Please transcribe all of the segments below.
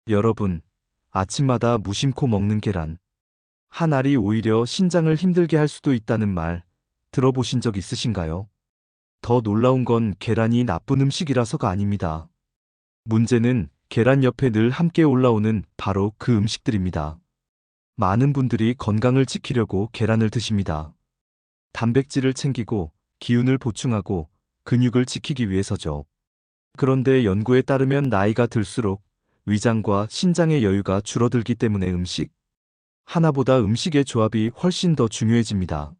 여러분, 아침마다 무심코 먹는 계란. 한 알이 오히려 신장을 힘들게 할 수도 있다는 말 들어보신 적 있으신가요? 더 놀라운 건 계란이 나쁜 음식이라서가 아닙니다. 문제는 계란 옆에 늘 함께 올라오는 바로 그 음식들입니다. 많은 분들이 건강을 지키려고 계란을 드십니다. 단백질을 챙기고 기운을 보충하고 근육을 지키기 위해서죠. 그런데 연구에 따르면 나이가 들수록 위장과 신장의 여유가 줄어들기 때문에 음식 하나보다 음식의 조합이 훨씬 더 중요해집니다.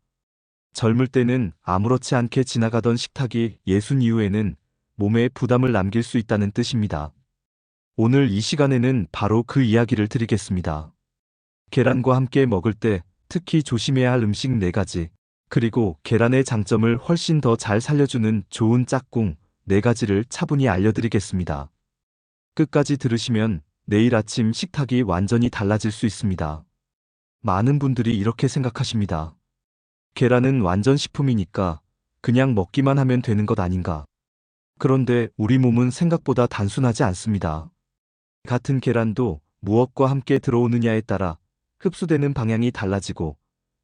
젊을 때는 아무렇지 않게 지나가던 식탁이 예순 이후에는 몸에 부담을 남길 수 있다는 뜻입니다. 오늘 이 시간에는 바로 그 이야기를 드리겠습니다. 계란과 함께 먹을 때 특히 조심해야 할 음식 4가지, 그리고 계란의 장점을 훨씬 더 잘 살려주는 좋은 짝꿍 4가지를 차분히 알려드리겠습니다. 끝까지 들으시면 내일 아침 식탁이 완전히 달라질 수 있습니다. 많은 분들이 이렇게 생각하십니다. 계란은 완전 식품이니까 그냥 먹기만 하면 되는 것 아닌가. 그런데 우리 몸은 생각보다 단순하지 않습니다. 같은 계란도 무엇과 함께 들어오느냐에 따라 흡수되는 방향이 달라지고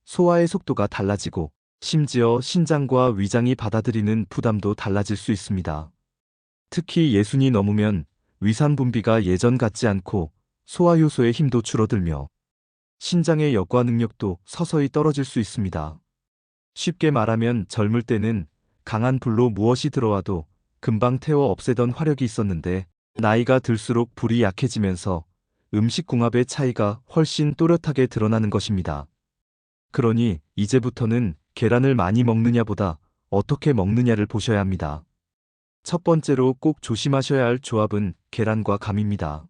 소화의 속도가 달라지고 심지어 신장과 위장이 받아들이는 부담도 달라질 수 있습니다. 특히 예순이 넘으면 위산 분비가 예전 같지 않고 소화효소의 힘도 줄어들며 신장의 여과 능력도 서서히 떨어질 수 있습니다. 쉽게 말하면 젊을 때는 강한 불로 무엇이 들어와도 금방 태워 없애던 화력이 있었는데 나이가 들수록 불이 약해지면서 음식 궁합의 차이가 훨씬 또렷하게 드러나는 것입니다. 그러니 이제부터는 계란을 많이 먹느냐보다 어떻게 먹느냐를 보셔야 합니다. 첫 번째로 꼭 조심하셔야 할 조합은 계란과 감입니다.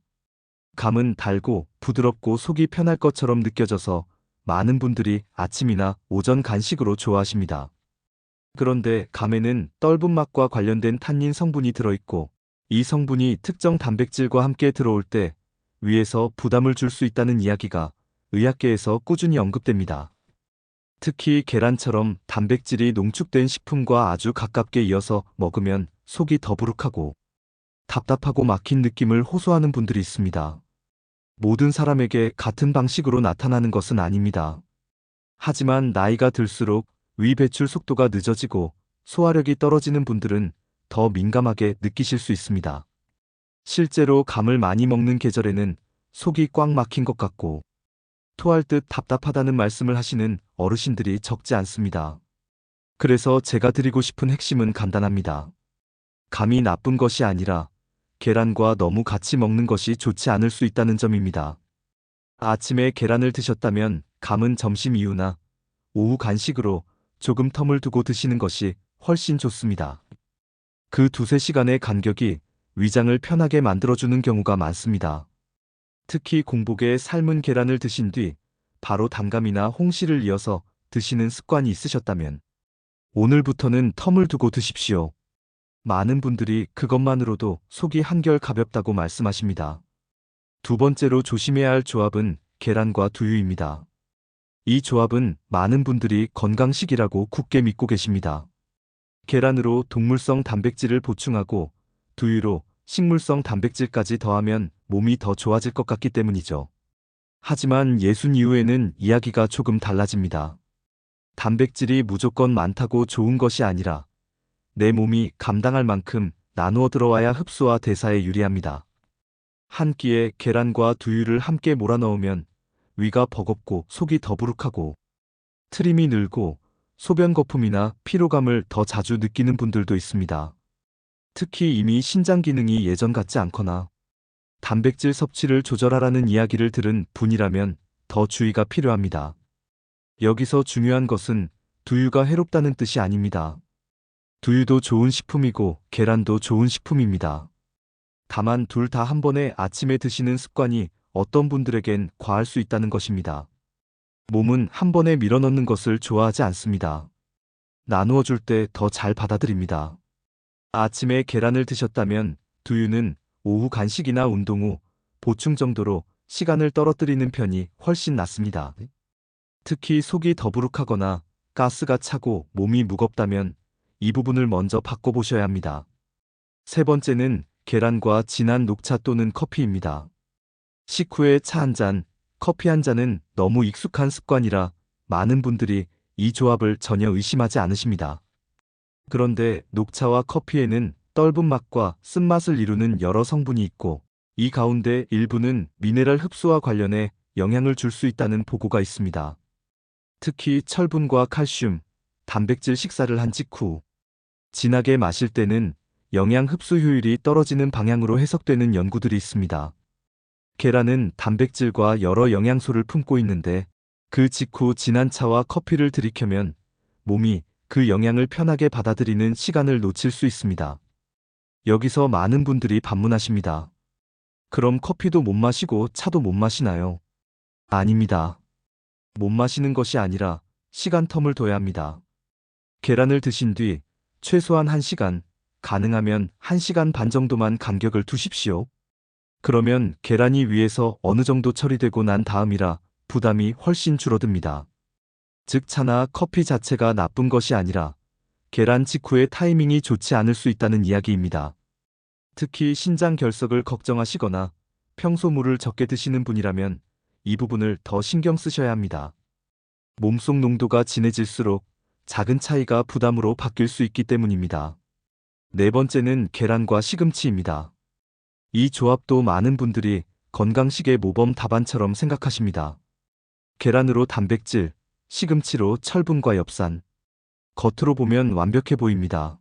감은 달고 부드럽고 속이 편할 것처럼 느껴져서 많은 분들이 아침이나 오전 간식으로 좋아하십니다. 그런데 감에는 떫은 맛과 관련된 탄닌 성분이 들어있고 이 성분이 특정 단백질과 함께 들어올 때 위에서 부담을 줄 수 있다는 이야기가 의학계에서 꾸준히 언급됩니다. 특히 계란처럼 단백질이 농축된 식품과 아주 가깝게 이어서 먹으면 속이 더부룩하고 답답하고 막힌 느낌을 호소하는 분들이 있습니다. 모든 사람에게 같은 방식으로 나타나는 것은 아닙니다. 하지만 나이가 들수록 위 배출 속도가 늦어지고 소화력이 떨어지는 분들은 더 민감하게 느끼실 수 있습니다. 실제로 감을 많이 먹는 계절에는 속이 꽉 막힌 것 같고 토할 듯 답답하다는 말씀을 하시는 어르신들이 적지 않습니다. 그래서 제가 드리고 싶은 핵심은 간단합니다. 감이 나쁜 것이 아니라 계란과 너무 같이 먹는 것이 좋지 않을 수 있다는 점입니다. 아침에 계란을 드셨다면 감은 점심 이후나 오후 간식으로 조금 텀을 두고 드시는 것이 훨씬 좋습니다. 그 두세 시간의 간격이 위장을 편하게 만들어주는 경우가 많습니다. 특히 공복에 삶은 계란을 드신 뒤 바로 단감이나 홍시를 이어서 드시는 습관이 있으셨다면 오늘부터는 텀을 두고 드십시오. 많은 분들이 그것만으로도 속이 한결 가볍다고 말씀하십니다. 두 번째로 조심해야 할 조합은 계란과 두유입니다. 이 조합은 많은 분들이 건강식이라고 굳게 믿고 계십니다. 계란으로 동물성 단백질을 보충하고 두유로 식물성 단백질까지 더하면 몸이 더 좋아질 것 같기 때문이죠. 하지만 예순 이후에는 이야기가 조금 달라집니다. 단백질이 무조건 많다고 좋은 것이 아니라 내 몸이 감당할 만큼 나누어 들어와야 흡수와 대사에 유리합니다. 한 끼에 계란과 두유를 함께 몰아넣으면 위가 버겁고 속이 더부룩하고 트림이 늘고 소변 거품이나 피로감을 더 자주 느끼는 분들도 있습니다. 특히 이미 신장 기능이 예전 같지 않거나 단백질 섭취를 조절하라는 이야기를 들은 분이라면 더 주의가 필요합니다. 여기서 중요한 것은 두유가 해롭다는 뜻이 아닙니다. 두유도 좋은 식품이고 계란도 좋은 식품입니다. 다만 둘 다 한 번에 아침에 드시는 습관이 어떤 분들에겐 과할 수 있다는 것입니다. 몸은 한 번에 밀어넣는 것을 좋아하지 않습니다. 나누어 줄 때 더 잘 받아들입니다. 아침에 계란을 드셨다면 두유는 오후 간식이나 운동 후 보충 정도로 시간을 떨어뜨리는 편이 훨씬 낫습니다. 특히 속이 더부룩하거나 가스가 차고 몸이 무겁다면 이 부분을 먼저 바꿔보셔야 합니다. 세 번째는 계란과 진한 녹차 또는 커피입니다. 식후에 차 한 잔, 커피 한 잔은 너무 익숙한 습관이라 많은 분들이 이 조합을 전혀 의심하지 않으십니다. 그런데 녹차와 커피에는 떫은 맛과 쓴맛을 이루는 여러 성분이 있고 이 가운데 일부는 미네랄 흡수와 관련해 영향을 줄 수 있다는 보고가 있습니다. 특히 철분과 칼슘, 단백질 식사를 한 직후 진하게 마실 때는 영양 흡수 효율이 떨어지는 방향으로 해석되는 연구들이 있습니다. 계란은 단백질과 여러 영양소를 품고 있는데 그 직후 진한 차와 커피를 들이켜면 몸이 그 영양을 편하게 받아들이는 시간을 놓칠 수 있습니다. 여기서 많은 분들이 반문하십니다. 그럼 커피도 못 마시고 차도 못 마시나요? 아닙니다. 못 마시는 것이 아니라 시간 텀을 둬야 합니다. 계란을 드신 뒤 최소한 1시간, 가능하면 1시간 반 정도만 간격을 두십시오. 그러면 계란이 위에서 어느 정도 처리되고 난 다음이라 부담이 훨씬 줄어듭니다. 즉 차나 커피 자체가 나쁜 것이 아니라 계란 직후의 타이밍이 좋지 않을 수 있다는 이야기입니다. 특히 신장 결석을 걱정하시거나 평소 물을 적게 드시는 분이라면 이 부분을 더 신경 쓰셔야 합니다. 몸속 농도가 진해질수록 작은 차이가 부담으로 바뀔 수 있기 때문입니다. 네 번째는 계란과 시금치입니다. 이 조합도 많은 분들이 건강식의 모범 답안처럼 생각하십니다. 계란으로 단백질, 시금치로 철분과 엽산. 겉으로 보면 완벽해 보입니다.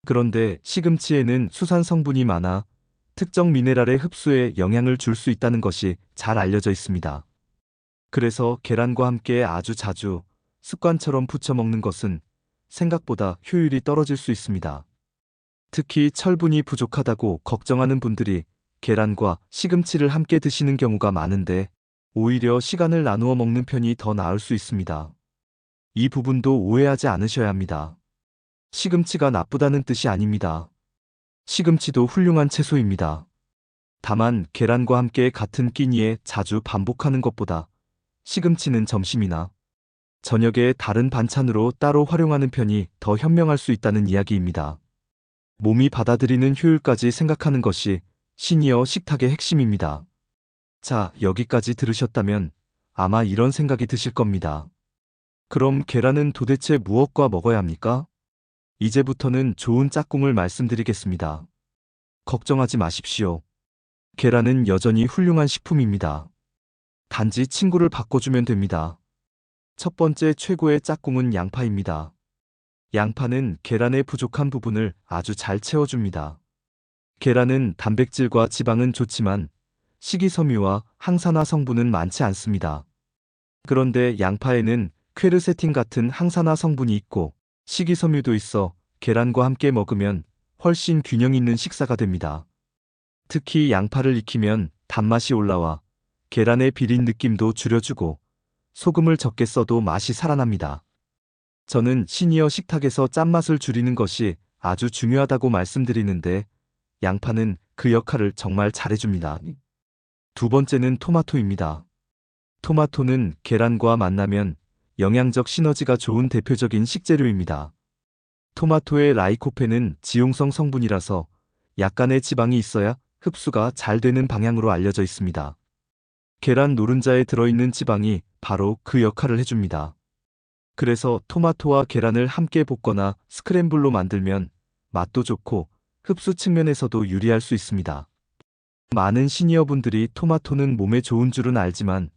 그런데 시금치에는 수산 성분이 많아 특정 미네랄의 흡수에 영향을 줄 수 있다는 것이 잘 알려져 있습니다. 그래서 계란과 함께 아주 자주 습관처럼 부쳐 먹는 것은 생각보다 효율이 떨어질 수 있습니다. 특히 철분이 부족하다고 걱정하는 분들이 계란과 시금치를 함께 드시는 경우가 많은데 오히려 시간을 나누어 먹는 편이 더 나을 수 있습니다. 이 부분도 오해하지 않으셔야 합니다. 시금치가 나쁘다는 뜻이 아닙니다. 시금치도 훌륭한 채소입니다. 다만 계란과 함께 같은 끼니에 자주 반복하는 것보다 시금치는 점심이나 저녁에 다른 반찬으로 따로 활용하는 편이 더 현명할 수 있다는 이야기입니다. 몸이 받아들이는 효율까지 생각하는 것이 시니어 식탁의 핵심입니다. 자, 여기까지 들으셨다면 아마 이런 생각이 드실 겁니다. 그럼 계란은 도대체 무엇과 먹어야 합니까? 이제부터는 좋은 짝꿍을 말씀드리겠습니다. 걱정하지 마십시오. 계란은 여전히 훌륭한 식품입니다. 단지 친구를 바꿔주면 됩니다. 첫 번째 최고의 짝꿍은 양파입니다. 양파는 계란의 부족한 부분을 아주 잘 채워줍니다. 계란은 단백질과 지방은 좋지만 식이섬유와 항산화 성분은 많지 않습니다. 그런데 양파에는 퀘르세틴 같은 항산화 성분이 있고 식이섬유도 있어 계란과 함께 먹으면 훨씬 균형 있는 식사가 됩니다. 특히 양파를 익히면 단맛이 올라와 계란의 비린 느낌도 줄여주고 소금을 적게 써도 맛이 살아납니다. 저는 시니어 식탁에서 짠맛을 줄이는 것이 아주 중요하다고 말씀드리는데 양파는 그 역할을 정말 잘해줍니다. 두 번째는 토마토입니다. 토마토는 계란과 만나면 영양적 시너지가 좋은 대표적인 식재료입니다. 토마토의 라이코펜은 지용성 성분이라서 약간의 지방이 있어야 흡수가 잘 되는 방향으로 알려져 있습니다. 계란 노른자에 들어있는 지방이 바로 그 역할을 해줍니다. 그래서 토마토와 계란을 함께 볶거나 스크램블로 만들면 맛도 좋고 흡수 측면에서도 유리할 수 있습니다. 많은 시니어분들이 토마토는 몸에 좋은 줄은 알지만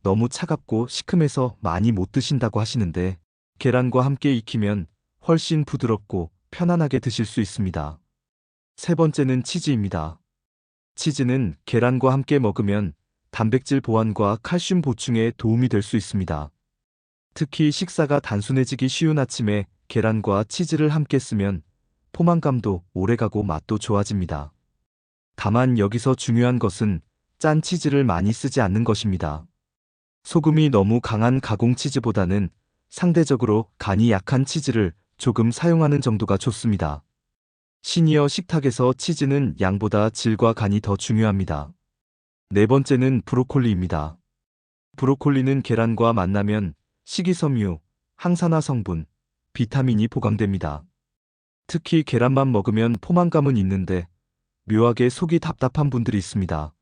너무 차갑고 시큼해서 많이 못 드신다고 하시는데 계란과 함께 익히면 훨씬 부드럽고 편안하게 드실 수 있습니다. 세 번째는 치즈입니다. 치즈는 계란과 함께 먹으면 단백질 보완과 칼슘 보충에 도움이 될 수 있습니다. 특히 식사가 단순해지기 쉬운 아침에 계란과 치즈를 함께 쓰면 포만감도 오래가고 맛도 좋아집니다. 다만 여기서 중요한 것은 짠 치즈를 많이 쓰지 않는 것입니다. 소금이 너무 강한 가공 치즈보다는 상대적으로 간이 약한 치즈를 조금 사용하는 정도가 좋습니다. 시니어 식탁에서 치즈는 양보다 질과 간이 더 중요합니다. 네 번째는 브로콜리입니다. 브로콜리는 계란과 만나면 식이섬유, 항산화 성분, 비타민이 보강됩니다. 특히 계란만 먹으면 포만감은 있는데 묘하게 속이 답답한 분들이 있습니다.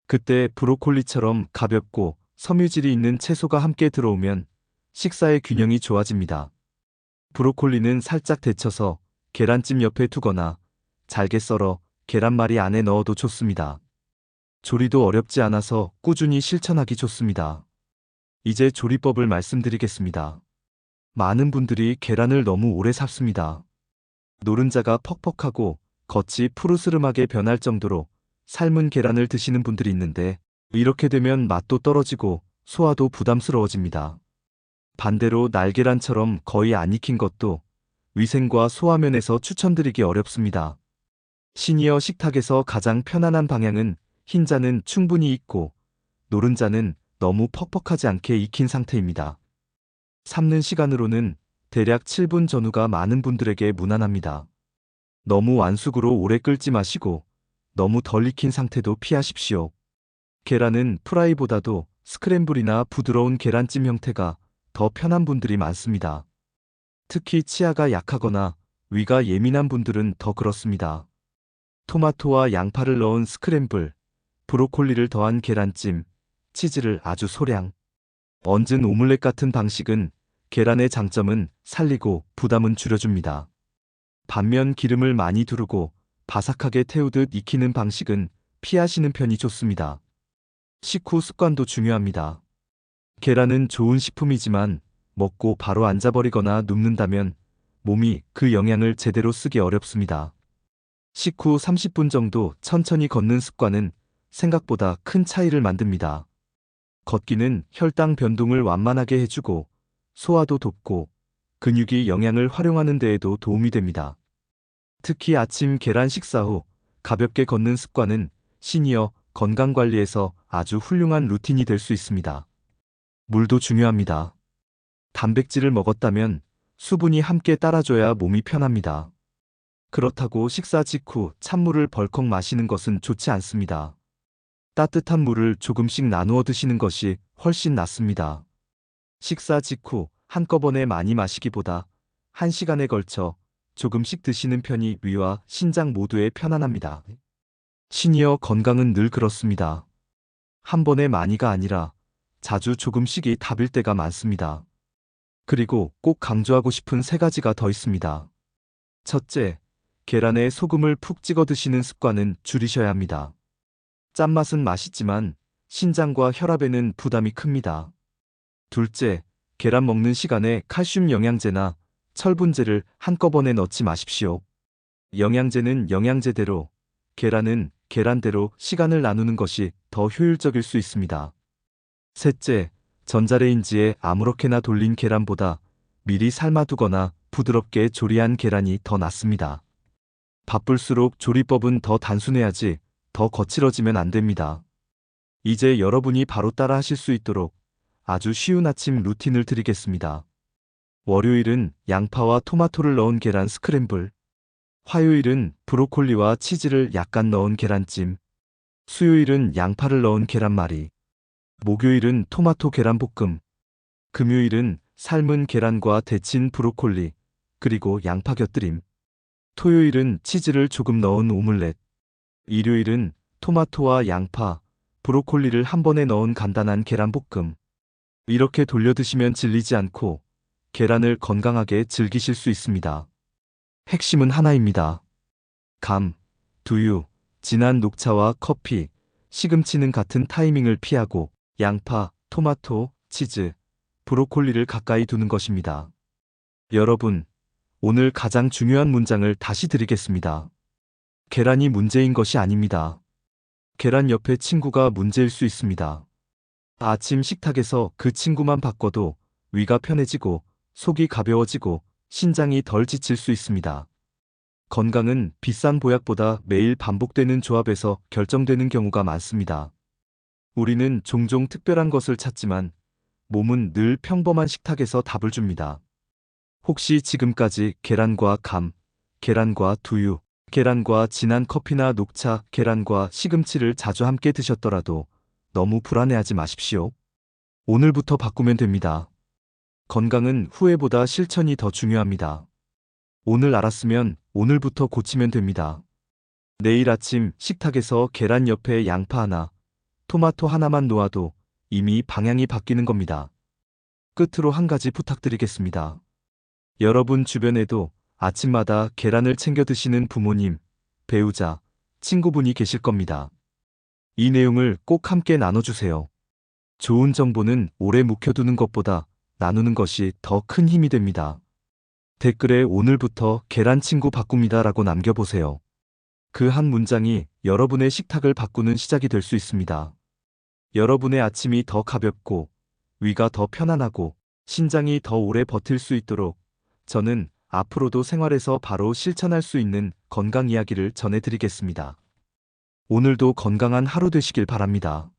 그때 브로콜리처럼 가볍고 섬유질이 있는 채소가 함께 들어오면 식사의 균형이 좋아집니다. 브로콜리는 살짝 데쳐서 계란찜 옆에 두거나 잘게 썰어 계란말이 안에 넣어도 좋습니다. 조리도 어렵지 않아서 꾸준히 실천하기 좋습니다. 이제 조리법을 말씀드리겠습니다. 많은 분들이 계란을 너무 오래 삶습니다. 노른자가 퍽퍽하고 겉이 푸르스름하게 변할 정도로 삶은 계란을 드시는 분들이 있는데 이렇게 되면 맛도 떨어지고 소화도 부담스러워집니다. 반대로 날계란처럼 거의 안 익힌 것도 위생과 소화 면에서 추천드리기 어렵습니다. 시니어 식탁에서 가장 편안한 방향은 흰자는 충분히 익고 노른자는 너무 퍽퍽하지 않게 익힌 상태입니다. 삶는 시간으로는 대략 7분 전후가 많은 분들에게 무난합니다. 너무 완숙으로 오래 끓지 마시고 너무 덜 익힌 상태도 피하십시오. 계란은 프라이보다도 스크램블이나 부드러운 계란찜 형태가 더 편한 분들이 많습니다. 특히 치아가 약하거나 위가 예민한 분들은 더 그렇습니다. 토마토와 양파를 넣은 스크램블, 브로콜리를 더한 계란찜, 치즈를 아주 소량 얹은 오믈렛 같은 방식은 계란의 장점은 살리고 부담은 줄여줍니다. 반면 기름을 많이 두르고 바삭하게 태우듯 익히는 방식은 피하시는 편이 좋습니다. 식후 습관도 중요합니다. 계란은 좋은 식품이지만 먹고 바로 앉아버리거나 눕는다면 몸이 그 영양을 제대로 쓰기 어렵습니다. 식후 30분 정도 천천히 걷는 습관은 생각보다 큰 차이를 만듭니다. 걷기는 혈당 변동을 완만하게 해주고 소화도 돕고 근육이 영양을 활용하는 데에도 도움이 됩니다. 특히 아침 계란 식사 후 가볍게 걷는 습관은 시니어 건강관리에서 아주 훌륭한 루틴이 될 수 있습니다. 물도 중요합니다. 단백질을 먹었다면 수분이 함께 따라줘야 몸이 편합니다. 그렇다고 식사 직후 찬물을 벌컥 마시는 것은 좋지 않습니다. 따뜻한 물을 조금씩 나누어 드시는 것이 훨씬 낫습니다. 식사 직후 한꺼번에 많이 마시기보다 1시간에 걸쳐 조금씩 드시는 편이 위와 신장 모두에 편안합니다. 시니어 건강은 늘 그렇습니다. 한 번에 많이가 아니라 자주 조금씩이 답일 때가 많습니다. 그리고 꼭 강조하고 싶은 3가지가 더 있습니다. 첫째, 계란에 소금을 푹 찍어 드시는 습관은 줄이셔야 합니다. 짠맛은 맛있지만 신장과 혈압에는 부담이 큽니다. 둘째, 계란 먹는 시간에 칼슘 영양제나 철분제를 한꺼번에 넣지 마십시오. 영양제는 영양제대로, 계란은 계란대로 시간을 나누는 것이 더 효율적일 수 있습니다. 셋째, 전자레인지에 아무렇게나 돌린 계란보다 미리 삶아두거나 부드럽게 조리한 계란이 더 낫습니다. 바쁠수록 조리법은 더 단순해야지 더 거칠어지면 안 됩니다. 이제 여러분이 바로 따라 하실 수 있도록 아주 쉬운 아침 루틴을 드리겠습니다. 월요일은 양파와 토마토를 넣은 계란 스크램블, 화요일은 브로콜리와 치즈를 약간 넣은 계란찜, 수요일은 양파를 넣은 계란말이, 목요일은 토마토 계란볶음, 금요일은 삶은 계란과 데친 브로콜리, 그리고 양파 곁들임, 토요일은 치즈를 조금 넣은 오믈렛, 일요일은 토마토와 양파, 브로콜리를 한 번에 넣은 간단한 계란볶음. 이렇게 돌려 드시면 질리지 않고 계란을 건강하게 즐기실 수 있습니다. 핵심은 하나입니다. 감, 두유, 진한 녹차와 커피, 시금치는 같은 타이밍을 피하고 양파, 토마토, 치즈, 브로콜리를 가까이 두는 것입니다. 여러분, 오늘 가장 중요한 문장을 다시 드리겠습니다. 계란이 문제인 것이 아닙니다. 계란 옆에 친구가 문제일 수 있습니다. 아침 식탁에서 그 친구만 바꿔도 위가 편해지고 속이 가벼워지고 신장이 덜 지칠 수 있습니다. 건강은 비싼 보약보다 매일 반복되는 조합에서 결정되는 경우가 많습니다. 우리는 종종 특별한 것을 찾지만 몸은 늘 평범한 식탁에서 답을 줍니다. 혹시 지금까지 계란과 감, 계란과 두유, 계란과 진한 커피나 녹차, 계란과 시금치를 자주 함께 드셨더라도 너무 불안해하지 마십시오. 오늘부터 바꾸면 됩니다. 건강은 후회보다 실천이 더 중요합니다. 오늘 알았으면 오늘부터 고치면 됩니다. 내일 아침 식탁에서 계란 옆에 양파 하나, 토마토 하나만 놓아도 이미 방향이 바뀌는 겁니다. 끝으로 한 가지 부탁드리겠습니다. 여러분 주변에도 아침마다 계란을 챙겨 드시는 부모님, 배우자, 친구분이 계실 겁니다. 이 내용을 꼭 함께 나눠주세요. 좋은 정보는 오래 묵혀두는 것보다 나누는 것이 더 큰 힘이 됩니다. 댓글에 오늘부터 계란 친구 바꿉니다라고 남겨보세요. 그 한 문장이 여러분의 식탁을 바꾸는 시작이 될 수 있습니다. 여러분의 아침이 더 가볍고 위가 더 편안하고 신장이 더 오래 버틸 수 있도록 저는 앞으로도 생활에서 바로 실천할 수 있는 건강 이야기를 전해드리겠습니다. 오늘도 건강한 하루 되시길 바랍니다.